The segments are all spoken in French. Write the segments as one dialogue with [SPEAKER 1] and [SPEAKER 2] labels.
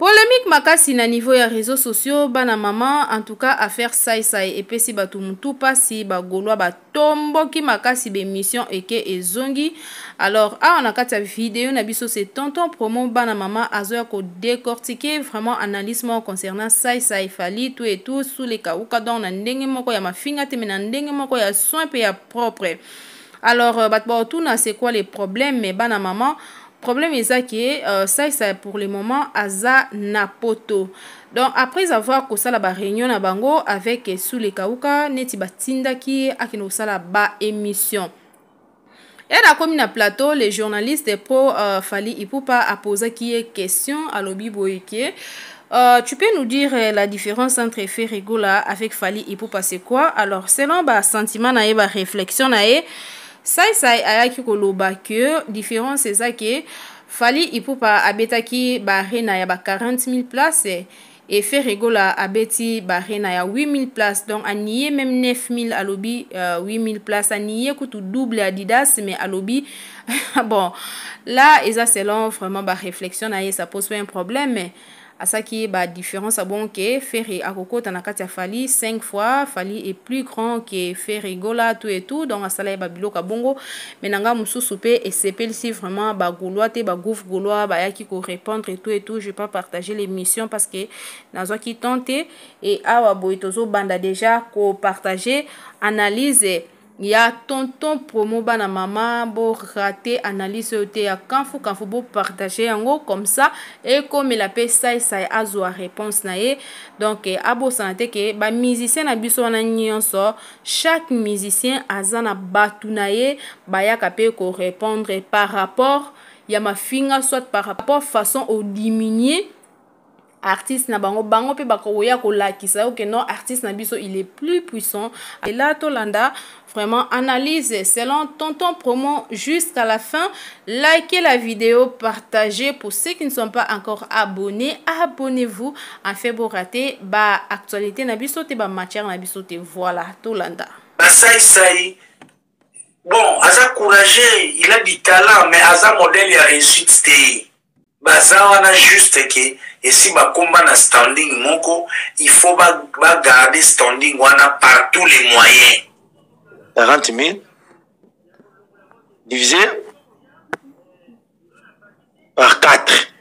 [SPEAKER 1] Polémique makasi na niveau ya réseaux sociaux bana maman en tout cas affaire sai et puis si batu mutu pasi ba golwa ba tomboki makasi be mission eke ezongi. Alors on a kati vidéo na biso c'est tonton promo bana maman azoya ko décortiquer vraiment analyse concernant sai fali tout et tout sous les kauka donc na ndenge moko ya mafinga te na ndenge moko ya soin pe ya propre. Alors batba tout na c'est quoi les problèmes mais bana maman problème est ça qui est ça pour le moment aza napoto. Donc après avoir que ça la réunion na bango avec sous les kauka neti batinda qui akino sala ba émission. Et là comme na plateau les journalistes pro Fally Ipupa a posé qui est question à Lobi Boyeke. Tu peux nous dire la différence entre Ferregola avec Fally Ipupa c'est quoi? Alors selon ba sentiment na ba réflexion na ça ayaki koloba que différence c'est ça que Fally Ipupa abetaki barena ya ba 40 000 places et Ferregola abeti barena ya 8 000 places donc anié même 9 000 alobi 8 000 places anié tout double Adidas mais alobi bon là et ça selon vraiment ba réflexion na ça pose pas un problème mais à ça qui est la différence à bon que Ferry à Coco Tanakati a Fally 5 fois Fally est plus grand que Ferregola tout et tout donc à ça là babilo kabongo mais nanga musu soupe et c'est si vraiment ba goulois te ba gouf goulois ba ya qui ko répondre et tout je vais pas partager l'émission parce que nazo qui tente et awa boitozo banda déjà ko partager analyse. Il y a tonton promo bana maman bo raté analyse te ya kanfu bo partager yango comme ça et comme il appelle ça azo réponse na ye donc abo santé que ba musicien na biso na nyonso chaque musicien azana batu na ye ba ya kapé ko répondre par rapport ya mafinga soit par rapport façon au diminuer artiste na bango pe bakoya ko lakisa que non artiste na biso il est plus puissant et là Tolanda vraiment analyse selon tonton promo jusqu'à la fin. Likez la vidéo, partagez pour ceux qui ne sont pas encore abonnés, abonnez-vous en fait pour rater ba actualité na biso te ba matière na biso te voilà Tolanda
[SPEAKER 2] Sai bon asa courageux il a du talent mais asa modèle ya réussite te baza wana juste que et si ba combat na standing moko il faut ba garder standing wana par tous les moyens.
[SPEAKER 3] 40 000 divisé par 4.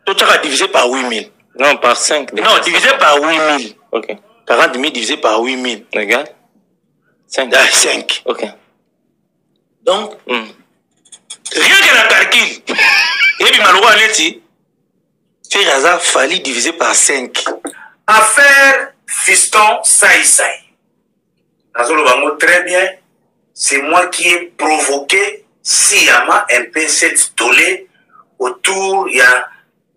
[SPEAKER 3] Tout ça divisé par 8 000.
[SPEAKER 4] Non, par 5.
[SPEAKER 3] Non, divisé par 8 000.
[SPEAKER 4] Ok.
[SPEAKER 3] 40 000 divisé par 8 000.
[SPEAKER 4] Regarde. 5.
[SPEAKER 3] 5.
[SPEAKER 4] Ok.
[SPEAKER 3] Donc, rien que la calcul. Et puis, malheureusement, c'est hasard Fally divisé par 5.
[SPEAKER 2] Affaire fiston Sai. Très bien, c'est moi qui ai provoqué sciemment un peu cette tollée autour de la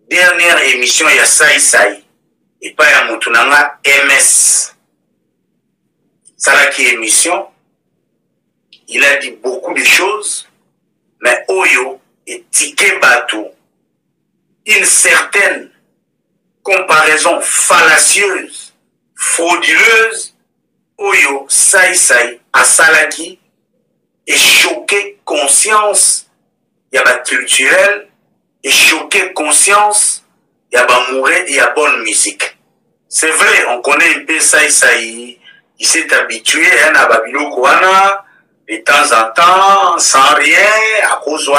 [SPEAKER 2] dernière émission il y a Sai et pas ya Moutunanga MS. Ça là qui émission, il a dit beaucoup de choses, mais Oyo et Tike Batou, une certaine comparaison fallacieuse, frauduleuse. Oyo Sai Asalaki et choqué conscience yaba culturel et choqué conscience yaba mourir y a bonne musique. C'est vrai, on connaît un peu Sai, il s'est habitué à Babilo Kouana de temps en temps sans rien à cause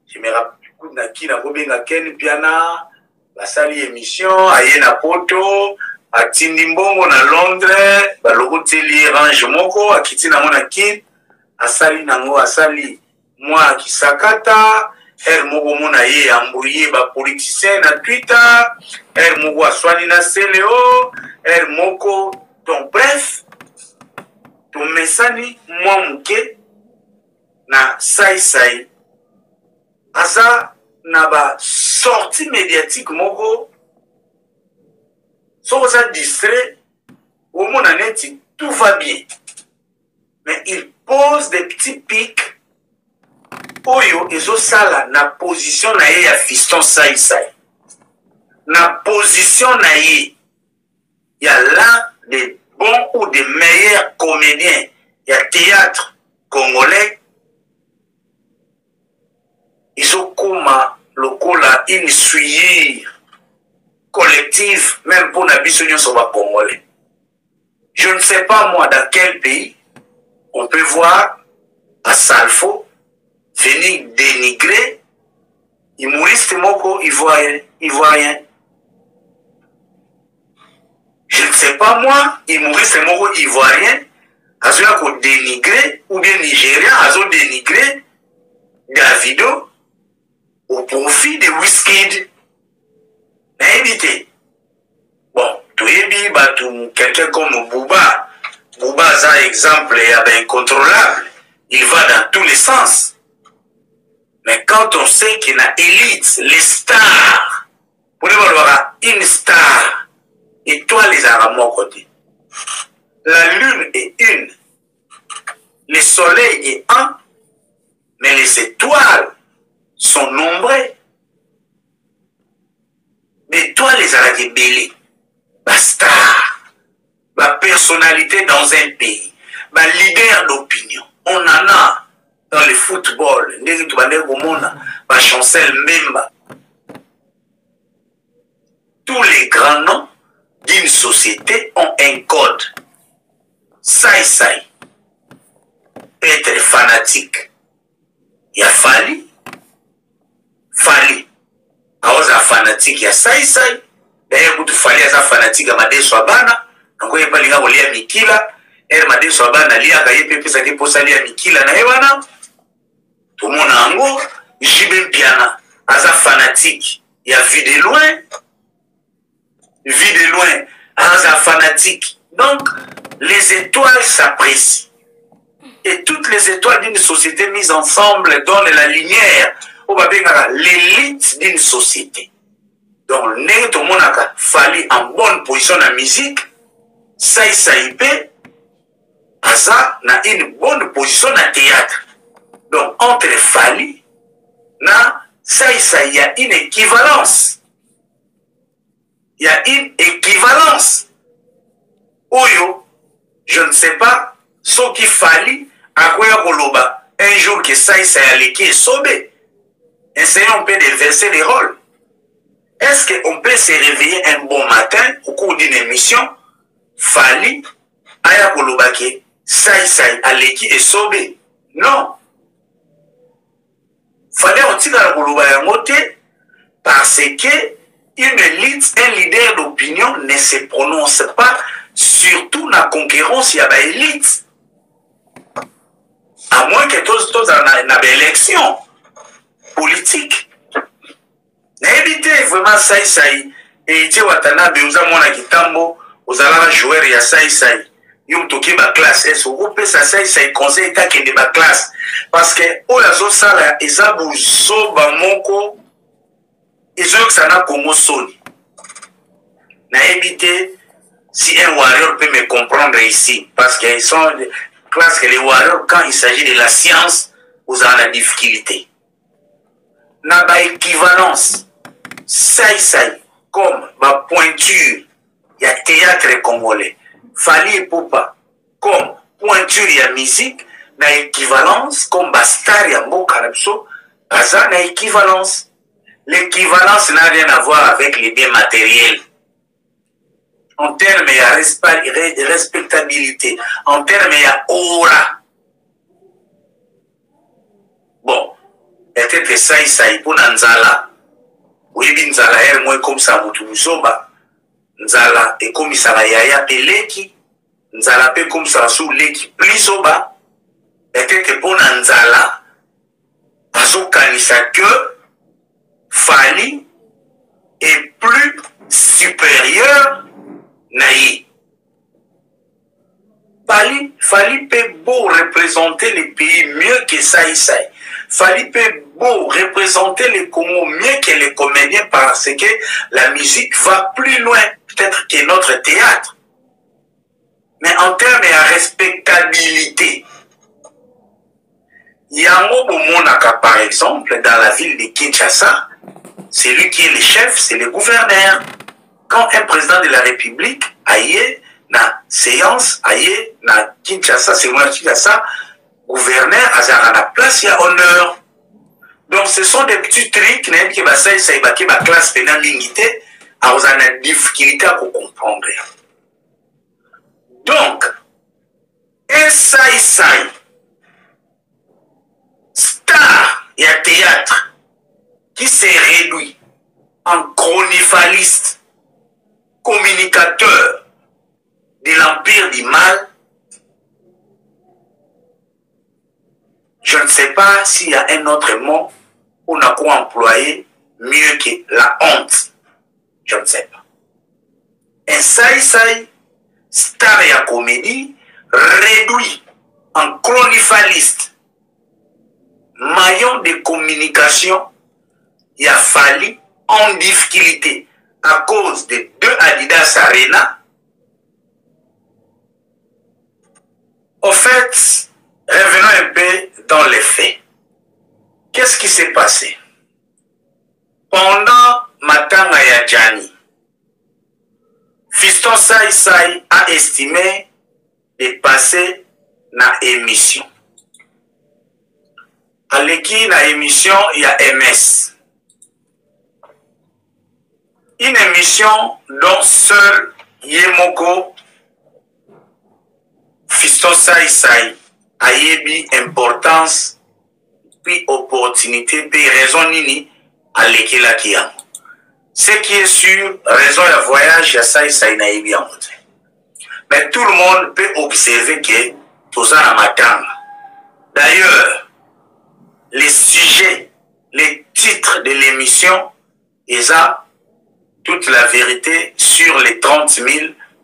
[SPEAKER 2] je me rappelle qui na bobenga ken piana la sali émission ayena poto atindi mbongo na Londres balokoteli range moko akiti na mona kit asali nango asali mwa kisakata moko mona ye ambouye ba politicien na Twitter moko aswani na Seleo moko donc bref to mesani mwa muke na Sai asa na ba sortie médiatique moko. Sauf ça distrait, au monde en est, tout va bien. Mais il pose des petits pics. Oyo, et ça là, na position na ye ya fiston Sai. Na position na ye, y a l'un des bons ou des meilleurs comédiens. Y a théâtre congolais. Ils ont comme le cola, une suyer. collective, même pour la bisounion sur le Congolais. Je ne sais pas, moi, dans quel pays on peut voir à Salfo venir dénigrer humoriste moko ivoirien. Je ne sais pas, moi, humoriste moko ivoirien, a dénigré, ou bien nigérien, a dénigré Davido au profit de Wizkid. Mais évitez. Bon, tout est quelqu'un comme Bouba. Bouba, c'est un exemple incontrôlable. Il va dans tous les sens. Mais quand on sait qu'il y a élite, les stars, pour nous avoir une star, étoile les à mon côté. La lune est une. Le soleil est un. Mais les étoiles sont nombreuses. Mais toi, les arabes bélés, la star, la personnalité dans un pays, la leader d'opinion, on en a dans le football, la chancelle Mbemba. Tous les grands noms d'une société ont un code. Saï, être fanatique. Il y a Fali. Aoza fanatique ya Saï. D'ailleurs, tu Fali aza fanatique ya Made Swabana. Nango yepa linga kolia mikila. Made Swabana lia ka yepe pesa ke posa lia mikila na ewana. Tout le monde ango. Jibe Piana aza fanatique ya Vie de loin. Aza fanatique. Donc, les étoiles s'apprécient. Et toutes les étoiles d'une société mise ensemble donnent la lumière l'élite d'une société. Donc, tout le monde a fallu en bonne position dans la musique. Saïpé, Aza na une bonne position dans le théâtre. Donc, entre Fali, na Saï, il y a une équivalence. Oyo, je ne sais pas, ce qui Fali, à quoi Koloba, un jour que Saï a l'équipe sauvé. Essayons un peu de verser les rôles. Est-ce qu'on peut se réveiller un bon matin au cours d'une émission, Fali, Aya Kolobake, Saï, Aleki et Sobé? Non. Fallait on tire à Kolobake parce que une élite, un leader d'opinion ne se prononce pas, surtout dans la concurrence, il y a une élite. À moins que tous dans l'élection politique. N'évitez vraiment Saï. Et tu Watanabe, vous avez mon Kitambo, vous avez un joueur, il y a Saï. Vous avez ma classe. Est-ce que vous pouvez Saï conseil qui est ma classe? Parce que, oh, la zone sala, ils ont besoin de mon ils ont que ça n'a comme Sony. N'évitez si un warrior peut me comprendre ici. Parce qu'ils sont classe que les warriors, quand il s'agit de la science, vous avez la difficulté. N'a pas équivalence. Saï, comme ma pointure, il y a théâtre congolais. Fali et Poupa, comme pointure, il y a musique, na équivalence, comme Bastar, il y a Mokarabso, Baza, na équivalence. L'équivalence n'a rien à voir avec les biens matériels. En termes, il y a respectabilité. En termes, il y a aura. Bon, peut-être Saï pour Nzala. Oui, Nzala est moins comme ça, Moutoumousoba. Nzala est comme ça, Yaya Peleki. Nzala est comme ça, sous Leki Plisoba. Peut-être pour Nzala, Azo Kanisa que Fali est plus supérieur Naï. Fali peut beau représenter les pays mieux que Saï. Fali peut beau représenter les Congo mieux que les comédiens parce que la musique va plus loin peut-être que notre théâtre. Mais en termes de respectabilité, il y a un mot Monaka par exemple dans la ville de Kinshasa, c'est lui qui est le chef, c'est le gouverneur. Quand un président de la République aille na séance, aille na Kinshasa, c'est moi Kinshasa, gouverneur à la place, il y a honneur. Donc ce sont des petits trucs qui va ça y ma classe pénale limitée a une difficulté à comprendre. Donc, un saï-saï, star et théâtre, qui s'est réduit en chronifaliste, communicateur de l'empire du mal, je ne sais pas s'il y a un autre mot qu'on a quoi employer mieux que la honte. Je ne sais pas. Un saï-saï, star et comédie, réduit en chronifaliste, maillon de communication, il a fallu en difficulté à cause de 2 Adidas Arena. En fait, revenons un peu dans les faits. Qu'est-ce qui s'est passé? Pendant Matanga ya Jani, Fiston Saï Saï a estimé de passer na émission. Aleki na émission, il y a MS. Une émission dont seul Yemoko Fiston Saï Saï a eu importance, puis opportunité, puis raison nini à l'équilibre qui a. Ce qui est sûr, raison de voyage, il y a Saï Saï na eu en mode. Mais tout le monde peut observer que tout ça a matin. D'ailleurs, les sujets, les titres de l'émission, ils ont toute la vérité sur les 30 000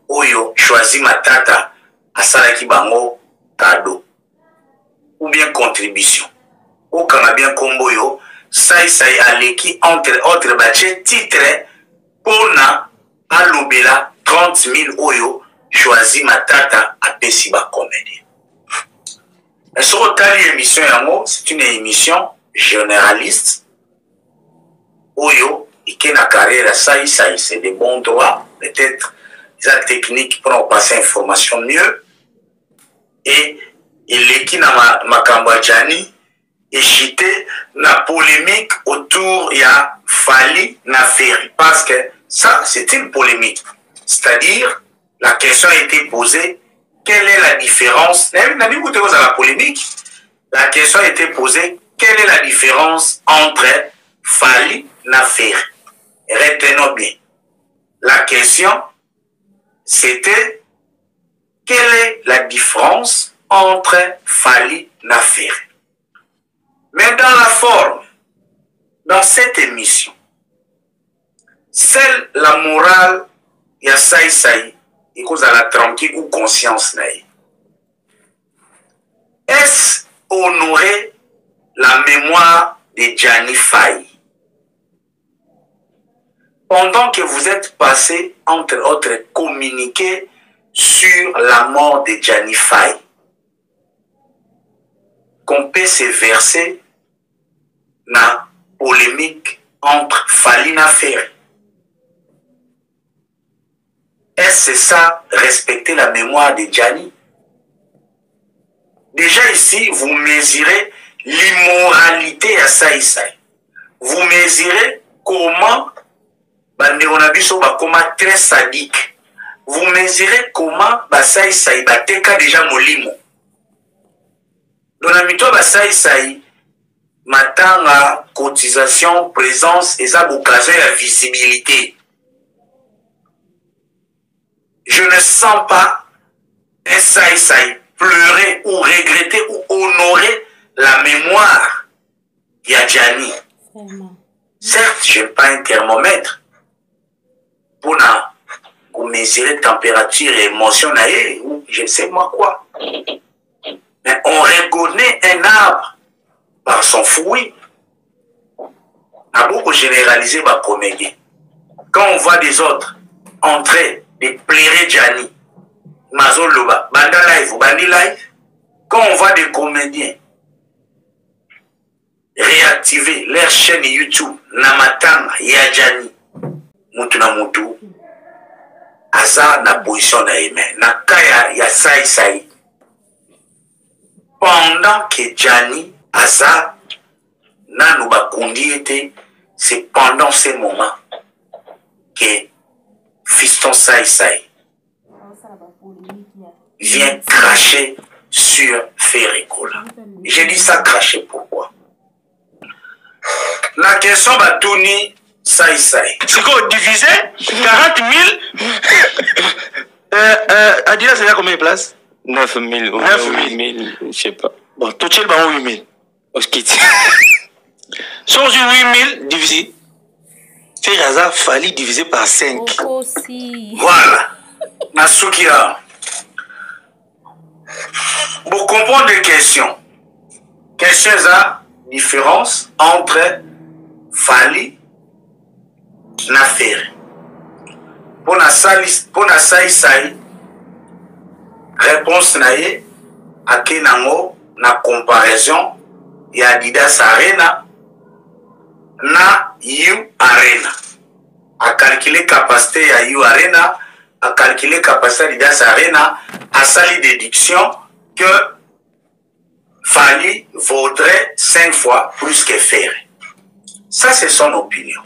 [SPEAKER 2] Oyo choisi Matata à Salaki Bango cadeau ou bien contribution. Au Canadien Comboyo, Saï Saï Aleki entre autres bâchés titre pour na Alobela 30 000 Oyo choisi Matata à Pesiba Comédie. Mais sur l'émission Yango, c'est une émission généraliste. Oyo, et qui na carrière Saï Saï, c'est des bons droits, peut-être des techniques pour passer information mieux. Et il qui na Makambadjani est chité na polémique autour il y a Fali na Ferry. Parce que ça, c'est une polémique. C'est-à-dire, la question a été posée. Quelle est la différence? La polémique. La question a été posée. Quelle est la différence entre Fali et Ferry? Retenons bien. La question, c'était quelle est la différence entre Fali et Ferry? Mais dans la forme, dans cette émission, seule la morale, il y a Saï Saï. Et cause à la tranquille ou conscience naïe. Est-ce honorer la mémoire de Jani Faye? Pendant que vous êtes passé, entre autres, communiquer sur la mort de Jani Faye, qu'on peut se verser dans la polémique entre Falina Ferry. Est-ce ça, respecter la mémoire de Jani? Déjà ici, vous mesurez l'immoralité à Saï Saï. Vous mesurez comment Banderonabiso va comment très sadique. Vous mesurez comment Saï Saï bateka déjà molimo. Donamito Saï Saï matanga cotisation, présence et ça occasion la visibilité. Je ne sens pas un Saï Saï pleurer ou regretter ou honorer la mémoire de Jani. Certes, je n'ai pas un thermomètre pour mesurer température et émotion ou je ne sais moi quoi. Mais on reconnaît un arbre par son fruit. On a beaucoup généralisé ma comédie. Quand on voit des autres entrer de plairer Jani, Mazo Loba, Banda Live ou Bandi Live, quand on voit des comédiens réactiver leur chaîne YouTube, Namatanga, Yajani, Mutuna Mutu, Aza na position na Amen, na Kaya ya Saï Saï. Pendant que Jani, Aza, Nanuba Kundi était, c'est pendant ces moments que fiston Sai Sai vient cracher sur Ferregola. J'ai dit ça cracher pourquoi? La question va tourner Sai Sai.
[SPEAKER 3] C'est quoi diviser 40 000 Adila, c'est là combien de places?
[SPEAKER 4] 9 000 ou
[SPEAKER 3] 9 000.
[SPEAKER 4] 8 000, je sais pas.
[SPEAKER 3] Bon, tout le monde 8 000.
[SPEAKER 4] Oskiti.
[SPEAKER 3] Sur 8 000 divisé, Ferraza fallait diviser par 5.
[SPEAKER 1] Aussi.
[SPEAKER 2] Voilà. Nasukia. Pour comprendre les questions, quelle est la différence entre Fali et Ferre? Pour la Sai Sai, réponse naie à Kenango, na comparaison, il y a Adidas Arena na U Arena. À calculer capacité à U Arena, à calculer capacité Adidas Arena, à sali déduction que Fali vaudrait 5 fois plus que Ferre. Ça, c'est son opinion.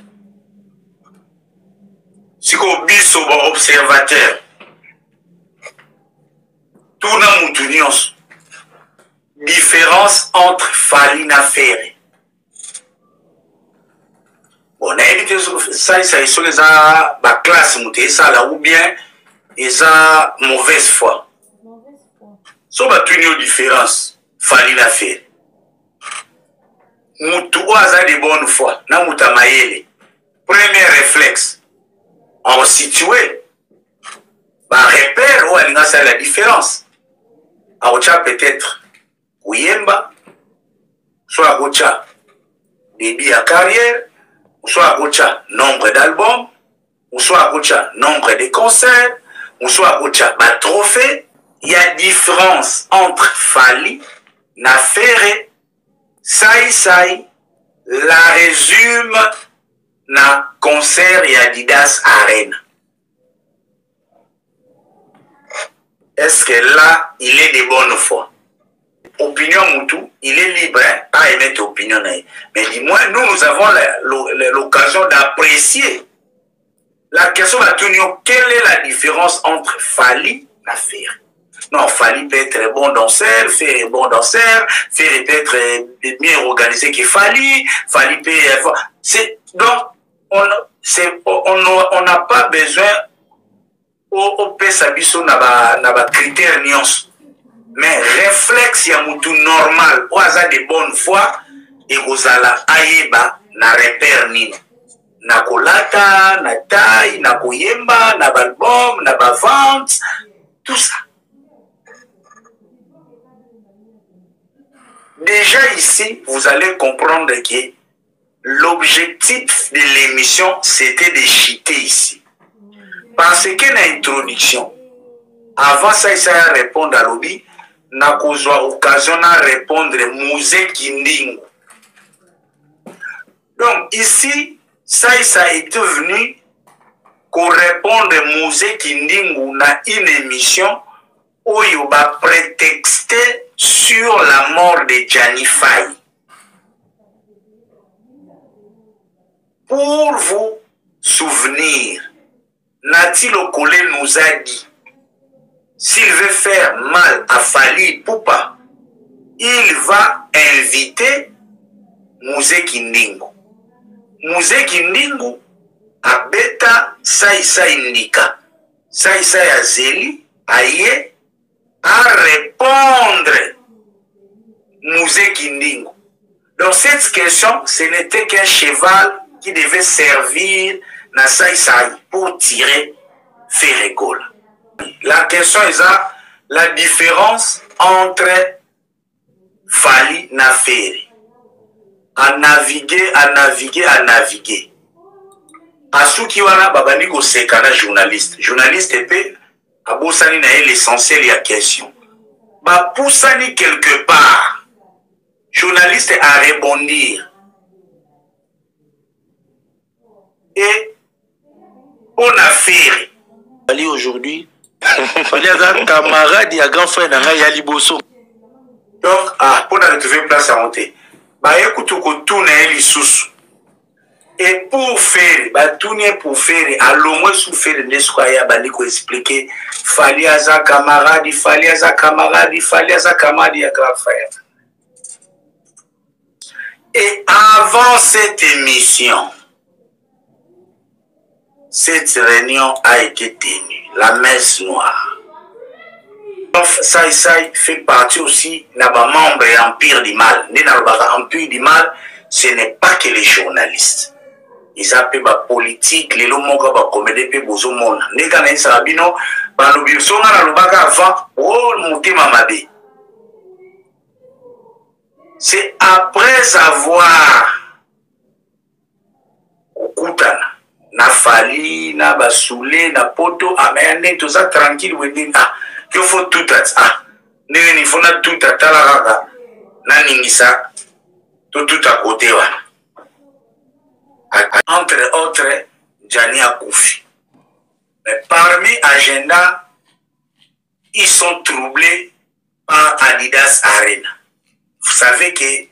[SPEAKER 2] Si vous êtes observateur, tout le monde différence entre Fali et Ferre. On a évité ça, ils sont la classe ou bien ils ont mauvaise foi. So ba tuni différence Fali la Ferre. Mutu oaza de bonne foi na muta mayele. Premier réflexe en situé ba repère ou alinga ça la différence. Aocha peut-être Kuyemba soit aocha début à carrière, ou soit aocha nombre d'albums, ou soit aocha nombre de concerts, ou soit aocha ba trophée. Il y a différence entre Fali na Ferre. Sai Sai la résume na concert et Adidas Arena. Est-ce que là, il est de bonne foi? Opinion Moutou, il est libre à émettre opinion. Mais dis-moi, nous avons l'occasion d'apprécier. La question va tourner, quelle est la différence entre Fali et Ferre? Non, Fali peut être bon danseur, Ferre bon danseur, Ferre peut être mieux organisé que Fali, Fali peut être... Donc, on n'a pas besoin au Pesabiso n'a critère nuance. Mais réflexe ya mutu normal, ou aza de bonne foi, et vous allez aïeba na repère nini. Na kolata, na taille, na koyemba, na balbum, na bavante, tout ça. Déjà ici, vous allez comprendre que l'objectif de l'émission, c'était de chiter ici. Parce que l'introduction, avant ça, il s'est répondre à l'objet, n'a pas occasion de répondre à Musée Kindingo. Donc ici, ça a été venu pour répondre à Musée Kindingo dans une émission où il va prétexter sur la mort de Gianni Faye. Pour vous souvenir, Nati Lokole nous a dit, s'il veut faire mal à Fali Poupa, il va inviter Musée Kindingo. Musée Kindingo a beta Sai Sai Ndika. Sai Sai Azeli aye à répondre Musée Kindingo. Donc cette question, ce n'était qu'un cheval qui devait servir na Sai Sai pour tirer Ferregola. La question est la différence entre Fali na Ferre. À naviguer. À ceux qui wana babandi ko sekana journaliste. Journaliste épée, à bosani na l'essentiel de la question. Ba poussani quelque part. Journaliste à rebondir. Et on a fait.
[SPEAKER 3] Fali aujourd'hui, Fali a un camarade et un grand frère dans Yali Bosso.
[SPEAKER 2] Donc, pour nous trouver place à monter. Bah écoute, que tout n'est pas sous. Et pour faire, tourner pour faire, à l'homme sous faire ne soyez bandi ko expliquer, fallait à sa camarade, il fallait à sa camarade, il fallait à sa camarade, il y a grand frère. Et avant cette émission, cette réunion a été tenue, la messe noire. Ça fait partie aussi de membre de l'Empire du Mal. L'Empire du Mal, ce n'est pas que les journalistes. Ils appellent la politique, les lois de comédie, les beaux monde. Les gens qui sont bien, ils sont avant, oh, monter mamabé. C'est après avoir Koutana, na Fali, na Basoulé, na Poto, amène tout ça tranquille, qu'il faut tout à il faut tout à la na ningisa, tout à côté. Entre autres, Gianni Akoufi. Mais parmi agenda, ils sont troublés par Adidas Arena. Vous savez que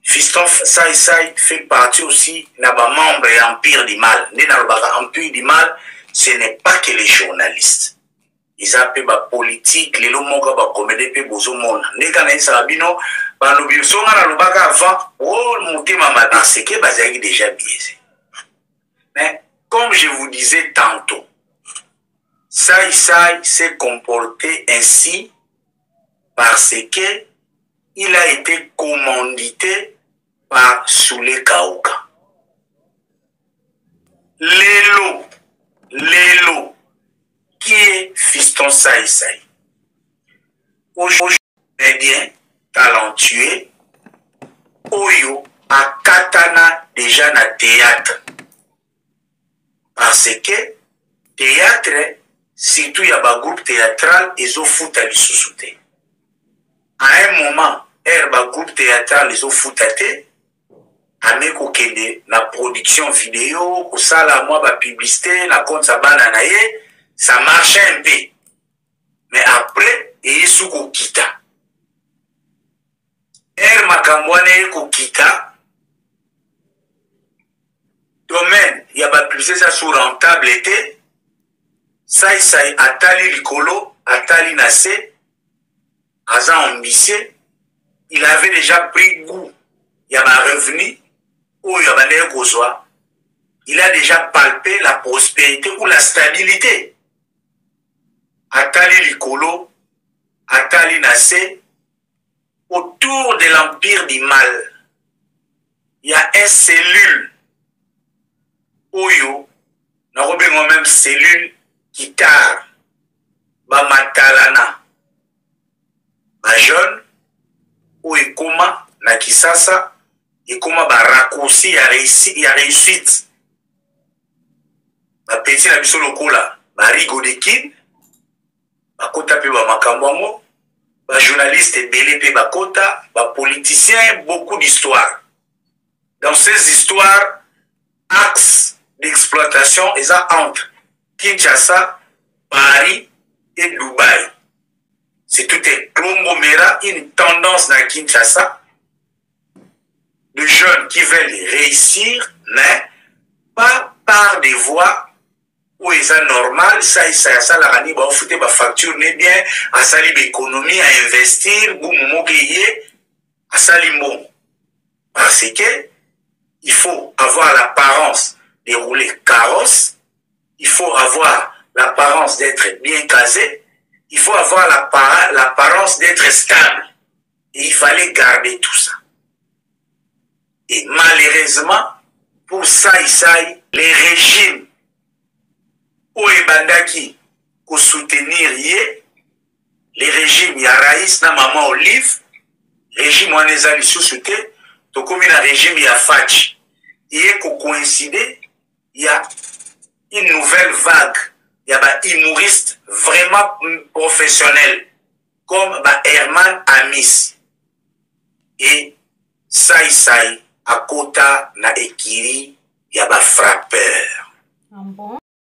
[SPEAKER 2] Fiston Saïsaï fait partie aussi de membre de l'Empire du Mal. L'Empire du Mal, ce n'est pas que les journalistes. Ils appellent la politique, les lois de comédie, les beaux monde. Les gens qui sont bien, ils sont avant, oh, monter maman, c'est que c'est déjà biaisé. Mais comme je vous disais tantôt, Saïsaï s'est comporté ainsi parce que il a été commandité par Soulé Kaouka. Lélo, qui est Fiston Saïsaï. Aujourd'hui, bien talentueux, Oyo a katana déjà na théâtre. Parce que théâtre, surtout il y a un groupe théâtral, ils ont foutu à l'issoussouté. À un moment, un groupe théâtral, ils ont foutu avec la production vidéo, ça la publicité, la compte ça ça marchait un peu. Mais après, il y a sous Kita. Makambwane Kita, domaine, il y a publicité ça sur rentable été, ça atali likolo, atali nassé, Azan ambitieux, il avait déjà pris goût, il y a un revenu, ou il y a un il a déjà palpé la prospérité ou la stabilité. Atali Likolo, Atali Nassé, autour de l'Empire du Mal, il y a une cellule, Oyo, n'a même cellule qui tard, Matalana, ma jeune, ou Ekoma, na Kisasa, Ekoma ba raccourci, il y a réussite. Ma petite na biso lokola, ba rigodekin, ba kota pe ba makambwango, ba journaliste belé pe ba kota, ba politicien, beaucoup d'histoires. Dans ces histoires, axes d'exploitation, ils ont entre Kinshasa, Paris et Dubaï. C'est tout un conglomérat, une tendance dans Kinshasa de jeunes qui veulent réussir, mais pas par des voies où ils sont normales, ça la rani, bah, foutre ma facture, n'est bien, à salir l'économie, à investir, boum, à salir bon. Parce que, il faut avoir l'apparence de rouler carrosse, il faut avoir l'apparence d'être bien casé, il faut avoir l'apparence d'être stable. Et il fallait garder tout ça. Et malheureusement, pour Saïsaï, les régimes où Ebandaki pour soutenir les régimes, il y a Raïs na Maman Olive, régime où on est allé sous-souter, donc comme il y a régime, il y a Fatch. Il y a coïncidé, il y a une nouvelle vague. Il y a des humoristes vraiment professionnels, comme Herman Amis. Et Saïsaï, à Kota, na Ekiri, il y a des frappeurs.
[SPEAKER 1] Ah bon?